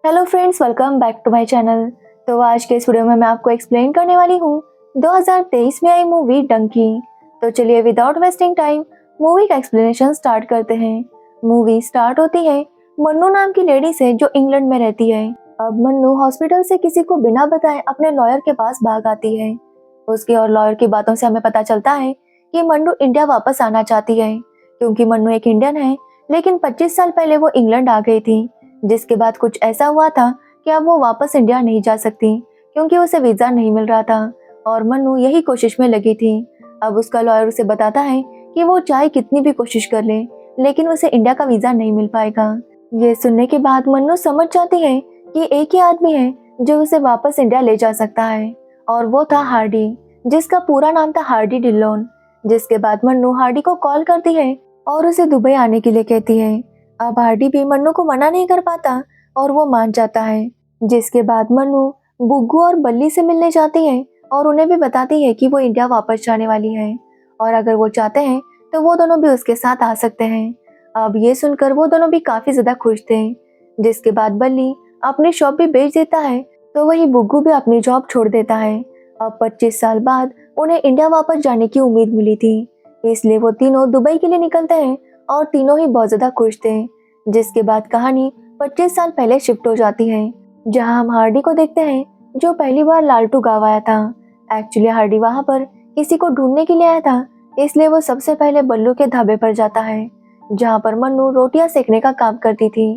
Hello friends, welcome back to my channel. तो आज के इस वीडियो में मैं आपको एक्सप्लेन करने वाली हूँ 2023 में आई मूवी डंकी। तो चलिए विदाउट वेस्टिंग टाइम मूवी का एक्सप्लेनेशन स्टार्ट करते हैं। मूवी स्टार्ट होती है मन्नू नाम की लेडी से जो इंग्लैंड में रहती है। अब मन्नू हॉस्पिटल से किसी को बिना बताए अपने लॉयर के पास भाग आती है। उसकी और लॉयर की बातों से हमें पता चलता है कि मन्नू इंडिया वापस आना चाहती है, क्योंकि मन्नू एक इंडियन है, लेकिन 25 साल पहले वो इंग्लैंड आ गई थी। जिसके बाद कुछ ऐसा हुआ था कि अब वो वापस इंडिया नहीं जा सकती, क्योंकि उसे वीजा नहीं मिल रहा था और मन्नू यही कोशिश में लगी थी। अब उसका लॉयर उसे बताता है कि वो चाहे कितनी भी कोशिश कर ले, लेकिन उसे इंडिया का वीजा नहीं मिल पाएगा। ये सुनने के बाद मन्नू समझ जाती है कि एक ही आदमी है जो उसे वापस इंडिया ले जा सकता है, और वो था हार्डी, जिसका पूरा नाम था हार्डी डिल्लोन। जिसके बाद मन्नू हार्डी को कॉल करती है और उसे दुबई आने के लिए कहती है। अब हार्डी भी मन्नू को मना नहीं कर पाता और वो मान जाता है। जिसके बाद मन्नू बुग्गू और बल्ली से मिलने जाती है और उन्हें भी बताती है कि वो इंडिया वापस जाने वाली है, और अगर वो चाहते हैं तो वो दोनों भी उसके साथ आ सकते हैं। अब ये सुनकर वो दोनों भी काफी ज्यादा खुश थे। जिसके बाद बल्ली अपनी शॉप भी बेच देता है, तो वही बुग्गू भी अपनी जॉब छोड़ देता है। अब 25 साल बाद उन्हें इंडिया वापस जाने की उम्मीद मिली थी, इसलिए वो तीनों दुबई के लिए निकलते हैं और तीनों ही बहुत ज्यादा खुश थे। जिसके बाद कहानी 25 साल पहले शिफ्ट हो जाती है, जहां हम हार्डी को देखते हैं जो पहली बार लालटू गाँव आया था। एक्चुअली हार्डी वहां पर किसी को ढूंढने के लिए आया था, इसलिए वो सबसे पहले बल्लू के ढाबे पर जाता है, जहां पर मन्नू रोटियां सेकने का काम करती थी।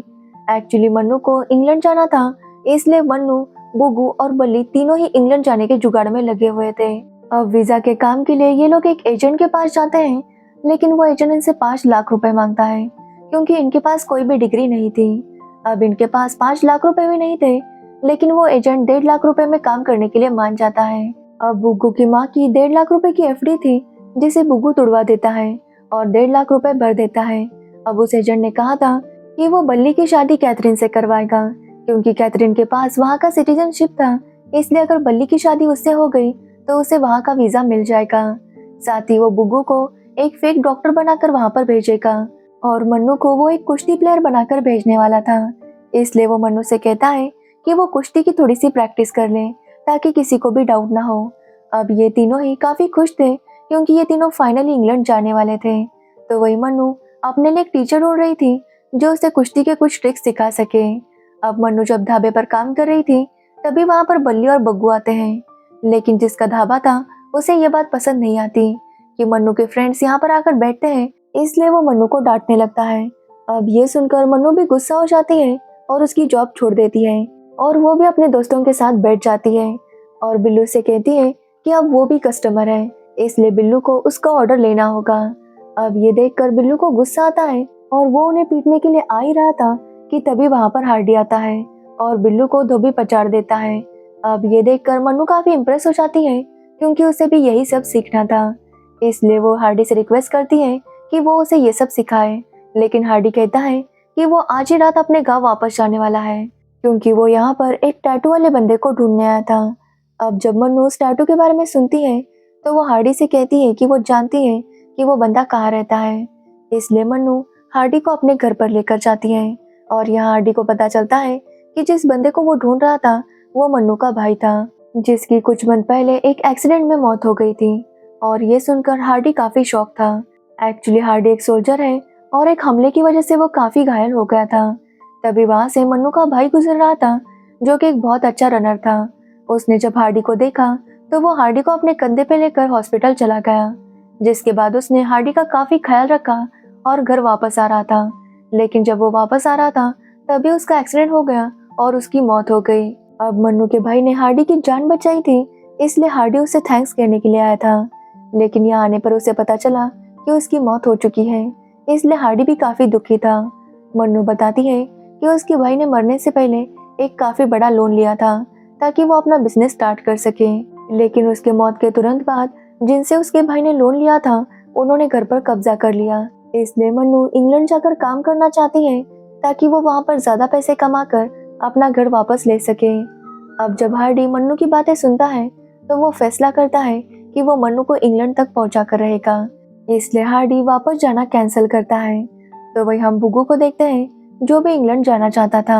एक्चुअली मन्नू को इंग्लैंड जाना था, इसलिए मन्नू, बुग्गू और बल्ली तीनों ही इंग्लैंड जाने के जुगाड़ में लगे हुए थे। अब वीजा के काम के लिए ये लोग एक एजेंट के पास जाते हैं, लेकिन वो एजेंट इनसे 5 लाख रुपए मांगता है, क्योंकि इनके पास कोई भी डिग्री नहीं थी। अब इनके पास 5 लाख रुपए भी नहीं थे, लेकिन वो एजेंट 1.5 लाख रुपए में काम करने के लिए मान जाता है। अब बुग्गू की माँ की 1.5 लाख रुपए की एफडी थी, जिसे बुग्गू तुड़वा देता है और 1.5 लाख रुपए भर देता है। अब उस एजेंट ने कहा था कि वो बल्ली की शादी कैथरीन से करवाएगा, क्योंकि कैथरीन के पास वहाँ का सिटीजनशिप था, इसलिए अगर बल्ली की शादी उससे हो गई तो उसे वहाँ का वीजा मिल जाएगा। साथ ही वो बुग्गू को एक फेक डॉक्टर बनाकर वहाँ पर भेजेगा, और मन्नू को वो एक कुश्ती प्लेयर बनाकर भेजने वाला था। इसलिए वो मन्नू से कहता है कि वो कुश्ती की थोड़ी सी प्रैक्टिस कर ले, ताकि किसी को भी डाउट ना हो। अब ये तीनों ही काफी खुश थे, क्योंकि ये तीनों फाइनली इंग्लैंड जाने वाले थे। तो वही मन्नू अपने लिए एक टीचर ढूंढ रही थी जो उसे कुश्ती के कुछ ट्रिक्स सिखा सके। अब मन्नू जब ढाबे पर काम कर रही थी, तभी वहां पर बल्ली और बग्गू आते हैं, लेकिन जिसका ढाबा था उसे ये बात पसंद नहीं आती कि मन्नू के फ्रेंड्स यहाँ पर आकर बैठते हैं, इसलिए वो मन्नू को डांटने लगता है। अब ये सुनकर मन्नू भी गुस्सा हो जाती है और उसकी जॉब छोड़ देती है, और वो भी अपने दोस्तों के साथ बैठ जाती है और बिल्लू से कहती है कि अब वो भी कस्टमर है, इसलिए बिल्लू को उसका ऑर्डर लेना होगा। अब ये देखकर बिल्लू को गुस्सा आता है और वो उन्हें पीटने के लिए आ ही रहा था कि तभी वहां पर हार्डी आता है और बिल्लू को धोबी पचाड़ देता है। अब ये देखकर मन्नू काफी इम्प्रेस हो जाती है, क्योंकि उसे भी यही सब सीखना था। इसलिए वो हार्डी से रिक्वेस्ट करती है कि वो उसे ये सब सिखाए, लेकिन हार्डी कहता है कि वो आज ही रात अपने गांव वापस जाने वाला है, क्योंकि वो यहाँ पर एक टैटू वाले बंदे को ढूंढने आया था। अब जब मन्नू उस टैटू के बारे में सुनती है, तो वो हार्डी से कहती है कि वो जानती है कि वो बंदा कहाँ रहता है। इसलिए मन्नू हार्डी को अपने घर पर लेकर जाती है, और यहाँ हार्डी को पता चलता है कि जिस बंदे को वो ढूंढ रहा था वो मन्नू का भाई था, जिसकी कुछ मंथ पहले एक एक्सीडेंट में मौत हो गई थी। और ये सुनकर हार्डी काफी शॉक था। एक्चुअली हार्डी एक सोल्जर है और एक हमले की वजह से वो काफी घायल हो गया था। तभी वहां से मन्नू का भाई गुजर रहा था, जो कि एक बहुत अच्छा रनर था। उसने जब हार्डी को देखा तो वो हार्डी को अपने कंधे पे लेकर हॉस्पिटल चला गया। जिसके बाद उसने हार्डी का काफी ख्याल रखा और घर वापस आ रहा था। लेकिन जब वो वापस आ रहा था तभी उसका एक्सीडेंट हो गया और उसकी मौत हो गई। अब मन्नू के भाई ने हार्डी की जान बचाई थी, इसलिए हार्डी उसे थैंक्स कहने के लिए आया था। लेकिन यहाँ आने पर उसे पता चला कि उसकी मौत हो चुकी है, इसलिए हार्डी भी काफी दुखी था। मन्नू बताती है कि उसके भाई ने मरने से पहले एक काफी बड़ा लोन लिया था, ताकि वो अपना बिजनेस स्टार्ट कर सके। लेकिन उसके मौत के तुरंत बाद जिनसे उसके भाई ने लोन लिया था, उन्होंने घर पर कब्जा कर लिया। इसलिए मन्नू इंग्लैंड जाकर काम करना चाहती है, ताकि वो वहाँ पर ज्यादा पैसे कमाकर अपना घर वापस ले सके। अब जब हार्डी मन्नू की बातें सुनता है, तो वो फैसला करता है कि वो मन्नू को इंग्लैंड तक पहुंचा कर रहेगा। इसलिए हार्डी वापस जाना कैंसिल करता है। तो वही हम बुग्गू को देखते हैं, जो भी इंग्लैंड जाना चाहता था।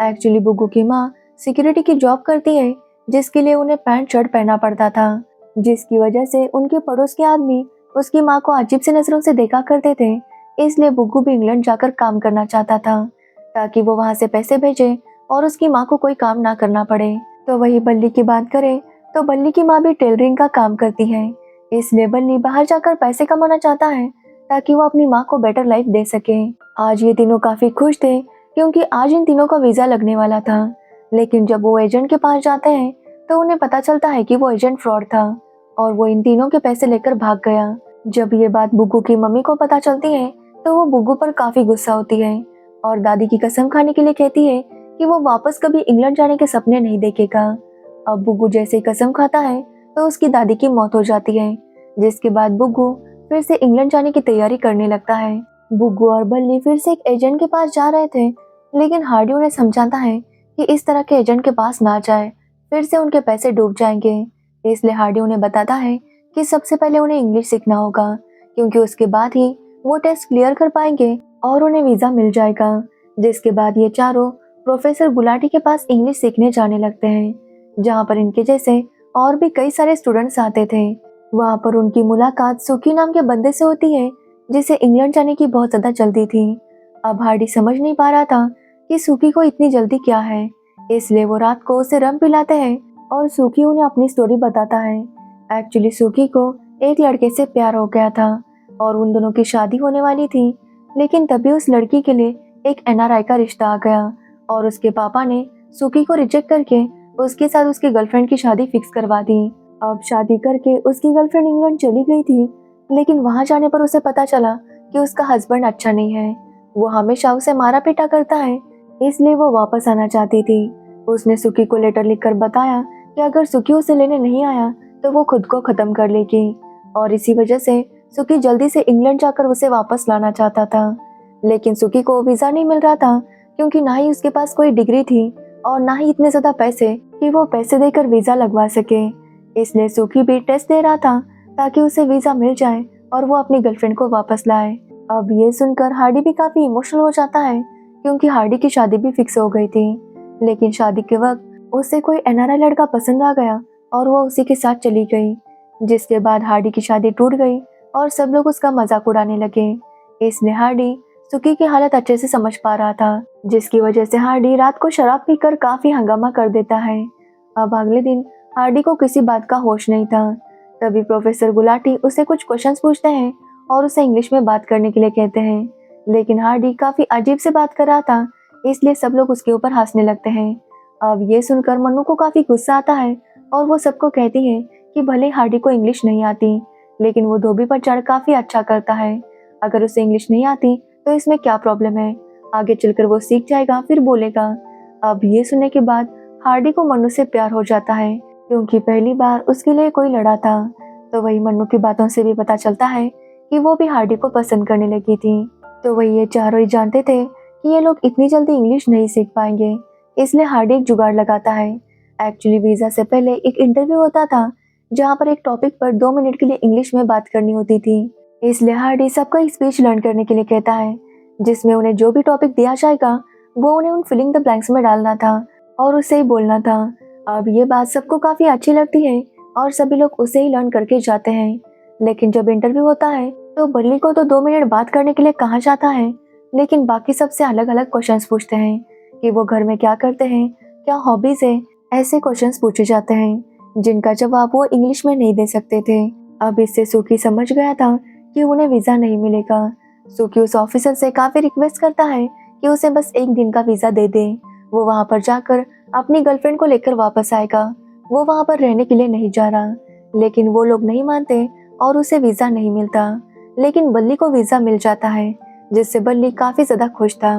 एक्चुअली बुग्गू की माँ सिक्योरिटी की जॉब करती है, जिसके लिए उन्हें पैंट शर्ट पहनना पड़ता था, जिसकी वजह से उनके पड़ोस के आदमी उसकी माँ को अजीब सी नजरों से देखा करते थे। इसलिए बुग्गू भी इंग्लैंड जाकर काम करना चाहता था, ताकि वो वहाँ से पैसे भेजे और उसकी माँ को कोई काम ना करना पड़े। तो वही बल्ली की बात करें तो बल्ली की माँ भी टेलरिंग का काम करती है, इसलिए बल्ली बाहर जाकर पैसे कमाना चाहता है ताकि वो अपनी माँ को बेटर लाइफ दे सके। आज ये तीनों काफी खुश थे क्योंकि आज इन तीनों का वीजा लगने वाला था, लेकिन जब वो एजेंट के पास जाते हैं तो उन्हें पता चलता है कि वो एजेंट फ्रॉड था और वो इन तीनों के पैसे लेकर भाग गया। जब ये बात बुग्गू की मम्मी को पता चलती है तो वो बुग्गू पर काफी गुस्सा होती है और दादी की कसम खाने के लिए कहती है कि वो वापस कभी इंग्लैंड जाने के सपने नहीं देखेगा। अब बुग्गू जैसे ही कसम खाता है तो उसकी दादी की मौत हो जाती है, जिसके बाद बुग्गू फिर से इंग्लैंड जाने की तैयारी करने लगता है। बुग्गू और बल्ली फिर से एक एजेंट के पास जा रहे थे, लेकिन हार्डी उन्हें समझाता है कि इस तरह के एजेंट के पास ना जाए, फिर से उनके पैसे डूब जाएंगे। इसलिए हार्डी उन्हें बताता है कि सबसे पहले उन्हें इंग्लिश सीखना होगा, क्योंकि उसके बाद ही वो टेस्ट क्लियर कर पाएंगे और उन्हें वीजा मिल जाएगा। जिसके बाद ये चारों प्रोफेसर गुलाटी के पास इंग्लिश सीखने जाने लगते हैं, जहाँ पर इनके जैसे और भी कई सारे स्टूडेंट्स आते थे। वहाँ पर उनकी मुलाकात सुकी नाम के बंदे से होती है, जिसे इंग्लैंड जाने की बहुत ज्यादा जल्दी थी। अब हार्डी समझ नहीं पा रहा था कि सुकी को इतनी जल्दी क्या है, इसलिए वो रात को उसे रम पिलाते हैं और सुकी उन्हें अपनी स्टोरी बताता है। एक्चुअली सुकी को एक लड़के से प्यार हो गया था और उन दोनों की शादी होने वाली थी, लेकिन तभी उस लड़की के लिए एक एनआरआई का रिश्ता आ गया और उसके पापा ने सुकी को रिजेक्ट करके उसके साथ उसकी गर्लफ्रेंड की शादी फिक्स करवा दी। अब शादी करके उसकी गर्लफ्रेंड इंग्लैंड चली गई थी, लेकिन वहां जाने पर उसे पता चला कि उसका हस्बैंड अच्छा नहीं है, वो हमेशा उसे मारा पीटा करता है, इसलिए वो वापस आना चाहती थी। उसने सुकी को लेटर लिखकर बताया कि अगर सुकी उसे लेने नहीं आया तो वो खुद को खत्म कर लेगी, और इसी वजह से सुकी जल्दी से इंग्लैंड जाकर उसे वापस लाना चाहता था। लेकिन सुकी को वीजा नहीं मिल रहा था, क्योंकि ना ही उसके पास कोई डिग्री थी और ना ही इतने ज्यादा पैसे कि वो पैसे देकर वीजा लगवा सके। इसलिए सुकी भी टेस्ट दे रहा था ताकि उसे वीजा मिल जाए और वो अपनी गर्लफ्रेंड को वापस लाए। अब ये सुनकर हार्डी भी काफी इमोशनल हो जाता है, क्योंकि हार्डी की शादी भी फिक्स हो गई थी, लेकिन शादी के वक्त उसे कोई एनआरआई लड़का पसंद आ गया और वो उसी के साथ चली गई। जिसके बाद हार्डी की शादी टूट गई और सब लोग उसका मजाक उड़ाने लगे। इसलिए हार्डी सुकी की हालत अच्छे से समझ पा रहा था, जिसकी वजह से हार्डी रात को शराब पीकर काफी हंगामा कर देता है। अब अगले दिन हार्डी को किसी बात का होश नहीं था। तभी प्रोफेसर गुलाटी उसे कुछ क्वेश्चंस पूछते हैं और उसे इंग्लिश में बात करने के लिए कहते हैं, लेकिन हार्डी काफी अजीब से बात कर रहा था, इसलिए सब लोग उसके ऊपर हंसने लगते हैं। अब ये सुनकर मन्नू को काफी गुस्सा आता है और वो सबको कहती है कि भले हार्डी को इंग्लिश नहीं आती, लेकिन वो धोबी पर चढ़ काफी अच्छा करता है। अगर उसे इंग्लिश नहीं आती तो इसमें क्या प्रॉब्लम है, आगे चलकर वो सीख जाएगा फिर बोलेगा। अब ये सुनने के बाद हार्डी को मन्नू से प्यार हो जाता है, क्योंकि पहली बार उसके लिए कोई लड़ा था। तो वही मन्नू की बातों से भी पता चलता है कि वो भी हार्डी को पसंद करने लगी थी। तो वही ये चारों ही जानते थे कि ये लोग इतनी जल्दी इंग्लिश नहीं सीख पाएंगे, इसलिए हार्डी एक जुगाड़ लगाता है। एक्चुअली वीजा से पहले एक इंटरव्यू होता था, जहाँ पर एक टॉपिक पर 2 मिनट के लिए इंग्लिश में बात करनी होती थी। इसलिए हार्डी सबको एक स्पीच लर्न करने के लिए कहता है, जिसमें उन्हें जो भी टॉपिक दिया जाएगा वो उन्हें उन फिलिंग द ब्लैंक्स में डालना था और उसे ही बोलना था। अब ये बात सबको काफी अच्छी लगती है और सभी लोग उसे ही लर्न करके जाते हैं। लेकिन जब इंटरव्यू होता है तो बल्ली को तो 2 मिनट बात करने के लिए कहा जाता है, लेकिन बाकी सबसे अलग अलग क्वेश्चंस पूछते हैं कि वो घर में क्या करते हैं, क्या हॉबीज है, ऐसे क्वेश्चंस पूछे जाते हैं जिनका जवाब वो इंग्लिश में नहीं दे सकते थे। अब इससे सुकी समझ गया था कि उन्हें वीजा नहीं मिलेगा। सुकी उस ऑफिसर से काफी रिक्वेस्ट करता है कि उसे बस 1 दिन का वीजा दे दे, वो वहाँ पर जाकर अपनी गर्लफ्रेंड को लेकर वापस आएगा, वो वहाँ पर रहने के लिए नहीं जा रहा। लेकिन वो लोग नहीं मानते और उसे वीजा नहीं मिलता, लेकिन बल्ली को वीजा मिल जाता है, जिससे बल्ली काफी ज्यादा खुश था।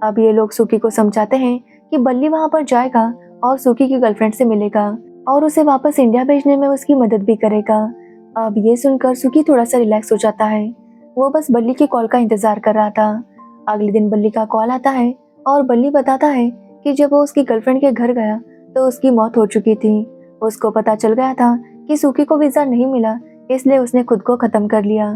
अब ये लोग सुकी को समझाते हैं कि बल्ली वहाँ पर जाएगा और सुकी की गर्लफ्रेंड से मिलेगा और उसे वापस इंडिया भेजने में उसकी मदद भी करेगा। अब ये सुनकर सुकी थोड़ा सा रिलैक्स हो जाता है, वो बस बल्ली की कॉल का इंतजार कर रहा था। अगले दिन बल्ली का कॉल आता है और बल्ली बताता है कि जब वो उसकी गर्लफ्रेंड के घर गया तो उसकी मौत हो चुकी थी। उसको पता चल गया था कि सुकी को वीजा नहीं मिला, इसलिए उसने खुद को खत्म कर लिया।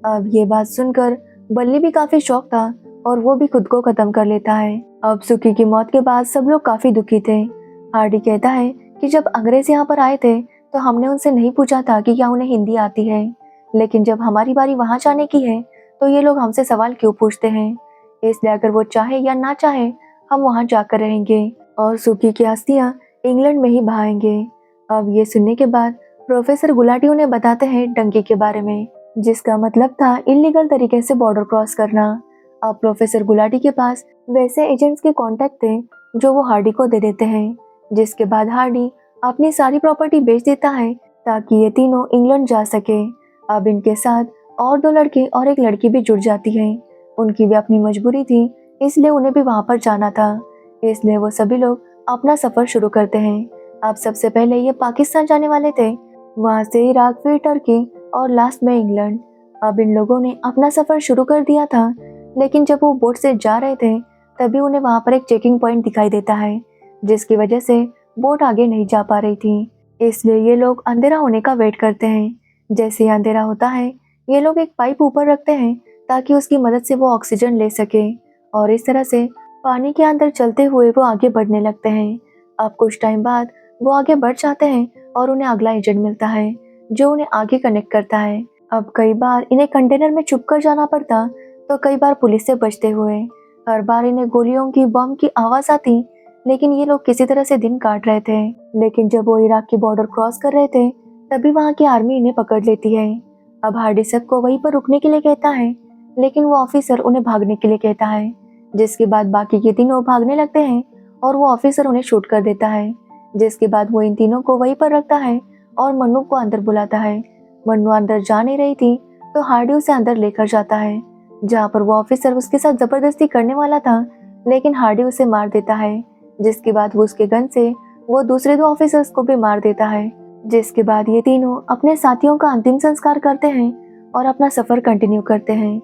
अब ये बात सुनकर बल्ली भी काफी शॉक था और वो भी खुद को खत्म कर लेता है। अब सुकी की मौत के बाद सब लोग काफी दुखी थे। हार्डी कहता है कि जब अंग्रेज यहाँ पर आए थे तो हमने उनसे नहीं पूछा था कि क्या उन्हें हिंदी आती है, लेकिन जब हमारी बारी वहां जाने की है तो ये लोग हमसे सवाल क्यों पूछते हैं। इसलिए अगर वो चाहे या ना चाहे हम वहां जाकर रहेंगे और सुकी की अस्थियां इंग्लैंड में ही बहाएंगे। अब ये सुनने के बाद प्रोफेसर गुलाटी उन्हें बताते हैं डंकी के बारे में, जिसका मतलब था इलीगल तरीके से बॉर्डर क्रॉस करना। अब प्रोफेसर गुलाटी के पास वैसे एजेंट्स के कॉन्टैक्ट थे जो वो हार्डी को दे देते हैं, जिसके बाद हार्डी अपनी सारी प्रॉपर्टी बेच देता है ताकि ये तीनों इंग्लैंड जा सके। अब इनके साथ और 2 लड़के और एक लड़की भी जुड़ जाती है। उनकी भी अपनी मजबूरी थी, इसलिए उन्हें भी वहां पर जाना था। इसलिए वो सभी लोग अपना सफर शुरू करते हैं। अब सबसे पहले ये पाकिस्तान जाने वाले थे, वहां से इराक, फिर टर्की और लास्ट में इंग्लैंड। अब इन लोगों ने अपना सफर शुरू कर दिया था, लेकिन जब वो बोट से जा रहे थे तभी उन्हें वहां पर एक चेकिंग पॉइंट दिखाई देता है, जिसकी वजह से बोट आगे नहीं जा पा रही थी। इसलिए ये लोग अंधेरा होने का वेट करते हैं। जैसे ही अंधेरा होता है ये लोग एक पाइप ऊपर रखते हैं ताकि उसकी मदद से वो ऑक्सीजन ले सके, और इस तरह से पानी के अंदर चलते हुए वो आगे बढ़ने लगते हैं। अब कुछ टाइम बाद वो आगे बढ़ जाते हैं और उन्हें अगला एजेंट मिलता है जो उन्हें आगे कनेक्ट करता है। अब कई बार इन्हें कंटेनर में छुप कर जाना पड़ता, तो कई बार पुलिस से बचते हुए। हर बार इन्हें गोलियों की, बम की आवाज आती, लेकिन ये लोग किसी तरह से दिन काट रहे थे। लेकिन जब वो इराक की बॉर्डर क्रॉस कर रहे थे तभी वहाँ की आर्मी इन्हें पकड़ लेती है। अब हार्डी सबको वहीं पर रुकने के लिए कहता है, लेकिन वो ऑफिसर उन्हें भागने के लिए कहता है, जिसके बाद बाकी के तीनों भागने लगते हैं और वो ऑफिसर उन्हें शूट कर देता है। जिसके बाद वो इन तीनों को वहीं पर रखता है और मन्नू को अंदर बुलाता है। मन्नू अंदर जा नहीं रही थी तो हार्डी उसे अंदर लेकर जाता है, जहाँ पर वो ऑफिसर उसके साथ जबरदस्ती करने वाला था, लेकिन हार्डी उसे मार देता है। जिसके बाद वो उसके गन से वो दूसरे 2 ऑफिसर्स को भी मार देता है। जिसके बाद ये तीनों अपने साथियों का अंतिम संस्कार करते हैं और अपना सफर कंटिन्यू करते हैं।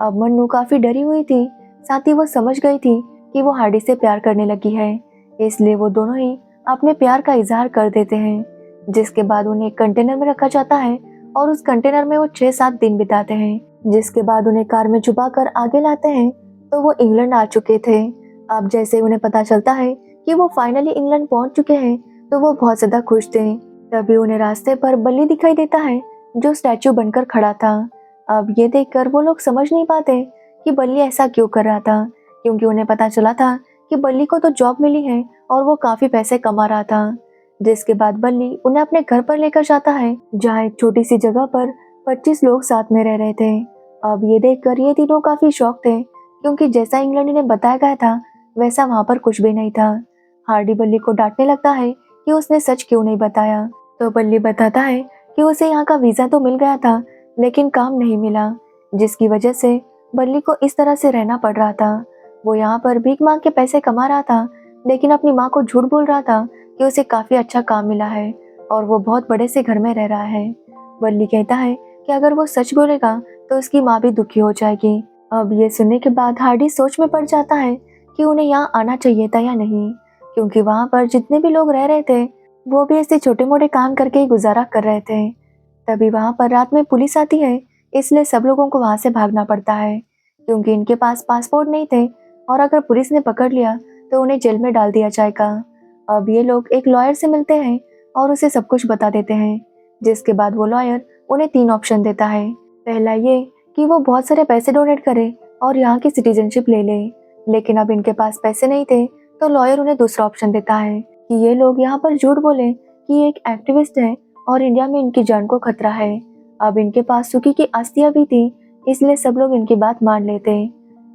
अब मन्नू काफी डरी हुई थी, साथ ही वो समझ गई थी कि वो हार्डी से प्यार करने लगी है, इसलिए वो दोनों ही अपने प्यार का इजहार कर देते हैं। जिसके बाद उन्हें एक कंटेनर में रखा जाता है और उस कंटेनर में वो 6-7 दिन बिताते हैं। जिसके बाद उन्हें कार में छुपा कर आगे लाते हैं तो वो इंग्लैंड आ चुके थे। अब जैसे उन्हें पता चलता है कि वो फाइनली इंग्लैंड पहुंच चुके हैं तो वो बहुत ज्यादा खुश थे। तभी उन्हें रास्ते पर बल्ली दिखाई देता है जो स्टैचू बनकर खड़ा था। अब ये देखकर वो लोग समझ नहीं पाते कि बल्ली ऐसा क्यों कर रहा था, क्योंकि उन्हें पता चला था कि बल्ली को तो जॉब मिली है और वो काफी पैसे कमा रहा था। जिसके बाद बल्ली उन्हें अपने घर पर लेकर जाता है, जहाँ एक छोटी सी जगह पर 25 लोग साथ में रह रहे थे। अब ये देखकर ये तीनों काफी शॉक थे, क्योंकि जैसा इंग्लैंड इन्हें बताया गया था वैसा वहाँ पर कुछ भी नहीं था। हार्डी बल्ली को डांटने लगता है कि उसने सच क्यों नहीं बताया, तो बल्ली बताता है कि उसे यहाँ का वीजा तो मिल गया था लेकिन काम नहीं मिला, जिसकी वजह से बल्ली को इस तरह से रहना पड़ रहा था। वो यहाँ पर भीख मांग के पैसे कमा रहा था, लेकिन अपनी माँ को झूठ बोल रहा था कि उसे काफी अच्छा काम मिला है और वो बहुत बड़े से घर में रह रहा है। बल्ली कहता है कि अगर वो सच बोलेगा तो उसकी माँ भी दुखी हो जाएगी। अब ये सुनने के बाद हार्डी सोच में पड़ जाता है कि उन्हें यहाँ आना चाहिए था या नहीं, क्योंकि वहाँ पर जितने भी लोग रह रहे थे वो भी ऐसे छोटे मोटे काम करके ही गुजारा कर रहे थे। तभी वहाँ पर रात में पुलिस आती है, इसलिए सब लोगों को वहाँ से भागना पड़ता है, क्योंकि इनके पास पासपोर्ट नहीं थे और अगर पुलिस ने पकड़ लिया तो उन्हें जेल में डाल दिया जाएगा। अब ये लोग एक लॉयर से मिलते हैं और उसे सब कुछ बता देते हैं। जिसके बाद वो लॉयर उन्हें 3 ऑप्शन देता है। पहला ये कि वो बहुत सारे पैसे डोनेट करे और यहाँ की सिटीजनशिप ले ले, लेकिन अब इनके पास पैसे नहीं थे तो लॉयर उन्हें दूसरा ऑप्शन देता है कि ये लोग यहाँ पर झूठ बोले कि ये एक एक्टिविस्ट है और इंडिया में इनकी जान को खतरा है। अब इनके पास सुकी की अस्थियां भी थी, इसलिए सब लोग इनकी बात मान लेते।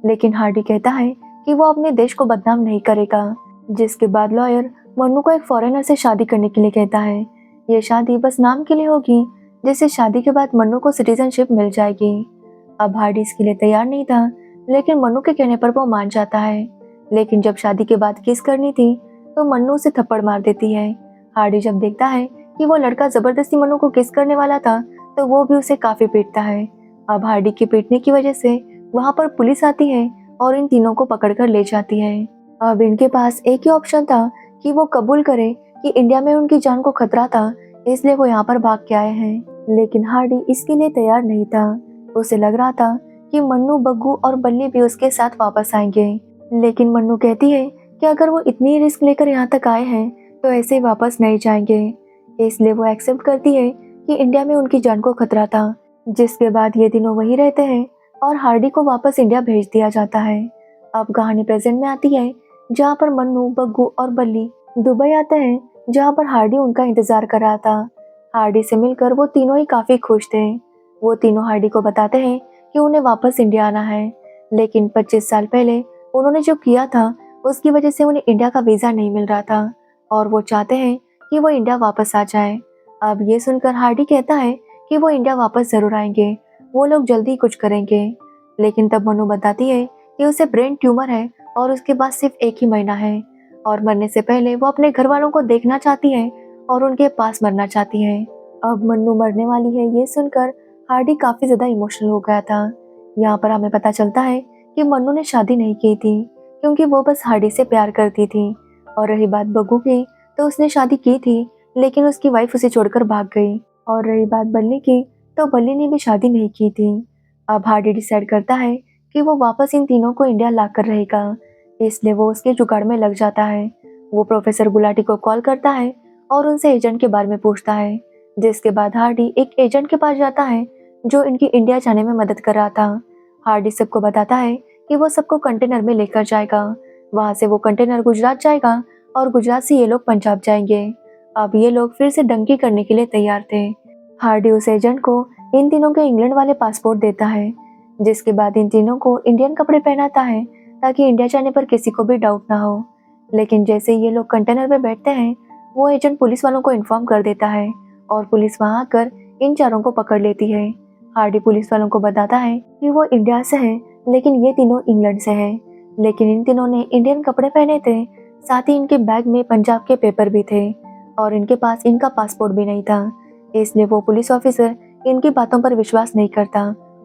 लेकिन हार्डी कहता है कि वो अपने देश को बदनाम नहीं करेगा। जिसके बाद लॉयर मन्नू को एक फॉरेनर से शादी करने के लिए कहता है। ये शादी बस नाम के लिए होगी, जिससे शादी के बाद मन्नू को सिटीजनशिप मिल जाएगी। अब हार्डी इसके लिए तैयार नहीं था, लेकिन मन्नू के कहने पर वो मान जाता है। लेकिन जब शादी के बाद किस करनी थी तो मन्नू उसे थप्पड़ मार देती है। हार्डी जब देखता है कि वो लड़का जबरदस्ती मन्नू को किस करने वाला था तो वो भी उसे काफी पीटता है। अब हार्डी के पीटने की वजह से वहाँ पर पुलिस आती है और इन तीनों को पकड़कर ले जाती है। अब इनके पास एक ही ऑप्शन था कि वो कबूल करे कि इंडिया में उनकी जान को खतरा था, इसलिए वो यहाँ पर भाग के आए हैं। लेकिन हार्डी इसके लिए तैयार नहीं था। उसे लग रहा था कि मन्नू, बग्गू और बल्ली भी उसके साथ वापस आएंगे। लेकिन मन्नू कहती है कि अगर वो इतनी रिस्क लेकर यहाँ तक आए हैं तो ऐसे ही वापस नहीं जाएंगे। इसलिए वो एक्सेप्ट करती है कि इंडिया में उनकी जान को खतरा था। जिसके बाद ये तीनों वहीं रहते हैं और हार्डी को वापस इंडिया भेज दिया जाता है। अब कहानी प्रेजेंट में आती है, जहाँ पर मन्नू, बग्गू और बल्ली दुबई आते हैं, जहाँ पर हार्डी उनका इंतजार कर रहा था। हार्डी से मिलकर वो तीनों ही काफी खुश थे। वो तीनों हार्डी को बताते हैं कि उन्हें वापस इंडिया आना है, लेकिन 25 साल पहले उन्होंने जो किया था उसकी वजह से उन्हें इंडिया का वीजा नहीं मिल रहा था और वो चाहते हैं कि वो इंडिया वापस आ जाए। अब ये सुनकर हार्डी कहता है कि वो इंडिया वापस जरूर आएंगे, वो लोग जल्दी कुछ करेंगे। लेकिन तब मनु बताती है कि उसे ब्रेन ट्यूमर है और उसके पास सिर्फ 1 ही महीना है और मरने से पहले वो अपने घर वालों को देखना चाहती है और उनके पास मरना चाहती है। अब मन्नू मरने वाली है ये सुनकर हार्डी काफी ज्यादा इमोशनल हो गया था। यहाँ पर हमें पता चलता है कि मन्नू ने शादी नहीं की थी क्योंकि वो बस हार्डी से प्यार करती थी। और रही बात बग्गू की, तो उसने शादी की थी लेकिन उसकी वाइफ उसे छोड़कर भाग गई। और रही बात बल्ली की, तो बल्ली ने भी शादी नहीं की थी। अब हार्डी डिसाइड करता है कि वो वापस इन तीनों को इंडिया लाकर रहेगा, इसलिए वो उसके जुगाड़ में लग जाता है। वो प्रोफेसर गुलाटी को कॉल करता है और उनसे एजेंट के बारे में पूछता है। जिसके बाद हार्डी एक एजेंट के पास जाता है जो इनकी इंडिया जाने में मदद कर रहा था। हार्डी सबको बताता है कि वो सबको कंटेनर में लेकर जाएगा। वहां से वो कंटेनर गुजरात जाएगा और गुजरात से ये लोग पंजाब जाएंगे। अब ये लोग फिर से डंकी करने के लिए तैयार थे। हार्डी उस एजेंट को इन तीनों के इंग्लैंड वाले पासपोर्ट देता है। जिसके बाद इन तीनों को इंडियन कपड़े पहनाता है ताकि इंडिया जाने पर किसी को भी डाउट ना हो। लेकिन जैसे ये लोग कंटेनर में बैठते हैं, वो एजेंट पुलिस वालों को इन्फॉर्म कर देता है और पुलिस वहां आकर इन चारों को पकड़ लेती है। हार्डी पुलिस वालों को बताता है कि वो इंडिया से है लेकिन ये तीनों इंग्लैंड से हैं। लेकिन इन तीनों ने इंडियन कपड़े पहने थे, साथ ही इनके बैग में पंजाब के पेपर भी थे और इनके पास इनका पासपोर्ट भी नहीं था। इसलिए वो पुलिस ऑफिसर इनकी बातों पर विश्वास नहीं करता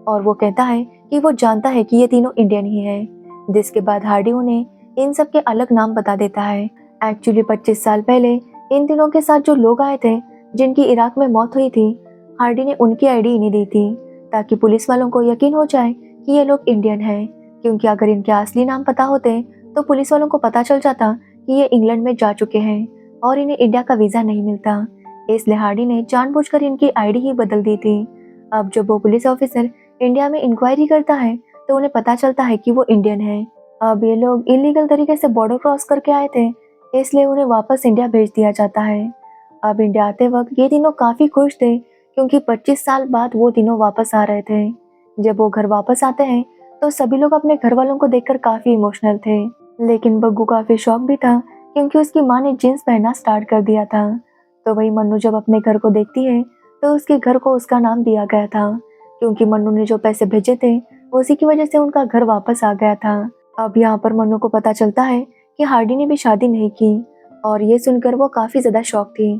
और वो कहता है कि वो जानता है कि ये तीनों इंडियन ही हैं। जिसके बाद हार्डी उन्हें इन सब के अलग नाम बता देता है। एक्चुअली 25 साल पहले इन तीनों के साथ जो लोग आए थे जिनकी इराक में मौत हुई थी, हार्डी ने उनकी आईडी इन्हें दी थी ताकि पुलिस वालों को यकीन हो जाए कि ये लोग इंडियन हैं। क्योंकि अगर इनके असली नाम पता होते तो पुलिस वालों को पता चल जाता कि ये इंग्लैंड में जा चुके हैं और इन्हें इंडिया का वीजा नहीं मिलता। इसलिए हार्डी ने जानबूझकर इनकी आईडी ही बदल दी थी। अब जब वो पुलिस ऑफिसर इंडिया में इंक्वायरी करता है तो उन्हें पता चलता है कि वो इंडियन है। अब ये लोग इलीगल तरीके से बॉर्डर क्रॉस करके आए थे, इसलिए उन्हें वापस इंडिया भेज दिया जाता है। अब इंडिया आते वक्त ये तीनों काफी खुश थे क्योंकि 25 साल बाद वो तीनों वापस आ रहे थे। जब वो घर वापस आते हैं तो सभी लोग अपने घर वालों को देखकर काफी इमोशनल थे। लेकिन बग्गू काफी शॉक भी था क्योंकि उसकी माँ ने जींस पहनना स्टार्ट कर दिया था। तो वही मन्नू जब अपने घर को देखती है तो उसके घर को उसका नाम दिया गया था क्योंकि मन्नू ने जो पैसे भेजे थे उसी की वजह से उनका घर वापस आ गया था। अब यहाँ पर मन्नू को पता चलता है कि हार्डी ने भी शादी नहीं की और ये सुनकर वो काफी ज्यादा शॉक थी।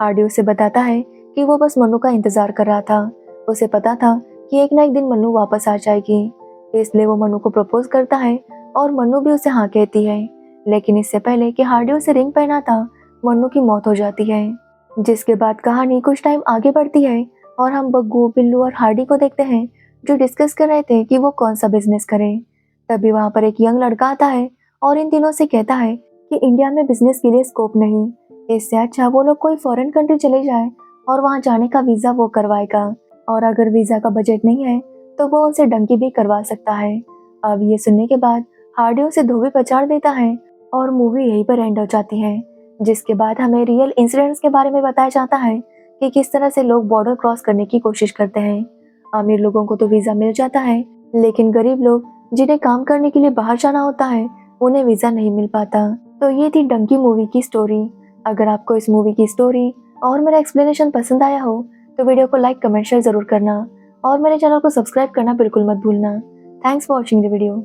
हार्डी उसे बताता है कि वो बस मन्नू का इंतजार कर रहा था। उसे पता था कि एक ना एक दिन मन्नू वापस आ जाएगी, इसलिए वो मन्नू को प्रपोज करता है और मन्नू भी उसे हाँ कहती है। लेकिन इससे पहले कि हार्डी उसे रिंग पहनाता, मन्नू की मौत हो जाती है। जिसके बाद कहानी कुछ टाइम आगे बढ़ती है और हम बग्गू, बिल्लू और हार्डी को देखते हैं जो डिस्कस कर रहे थे कि वो कौन सा बिजनेस करें। तभी वहाँ पर एक यंग लड़का आता है और इन तीनों से कहता है कि इंडिया में बिजनेस के लिए स्कोप नहीं, इससे अच्छा वो लोग कोई फॉरेन कंट्री चले जाए और वहाँ जाने का वीजा वो करवाएगा और अगर वीजा का बजट नहीं है तो वो उनसे डंकी भी करवा सकता है। अब ये सुनने के बाद हार्डी उसे धोबी पछाड़ देता है और मूवी यहीं पर एंड हो जाती है। जिसके बाद हमें रियल इंसिडेंट्स के बारे में बताया जाता है कि किस तरह से लोग बॉर्डर क्रॉस करने की कोशिश करते हैं। अमीर लोगों को तो वीजा मिल जाता है लेकिन गरीब लोग जिन्हें काम करने के लिए बाहर जाना होता है उन्हें वीजा नहीं मिल पाता। तो ये थी डंकी मूवी की स्टोरी। अगर आपको इस मूवी की स्टोरी और मेरा एक्सप्लेनेशन पसंद आया हो तो वीडियो को लाइक, कमेंट, शेयर जरूर करना और मेरे चैनल को सब्सक्राइब करना बिल्कुल मत भूलना। Thanks for watching the video.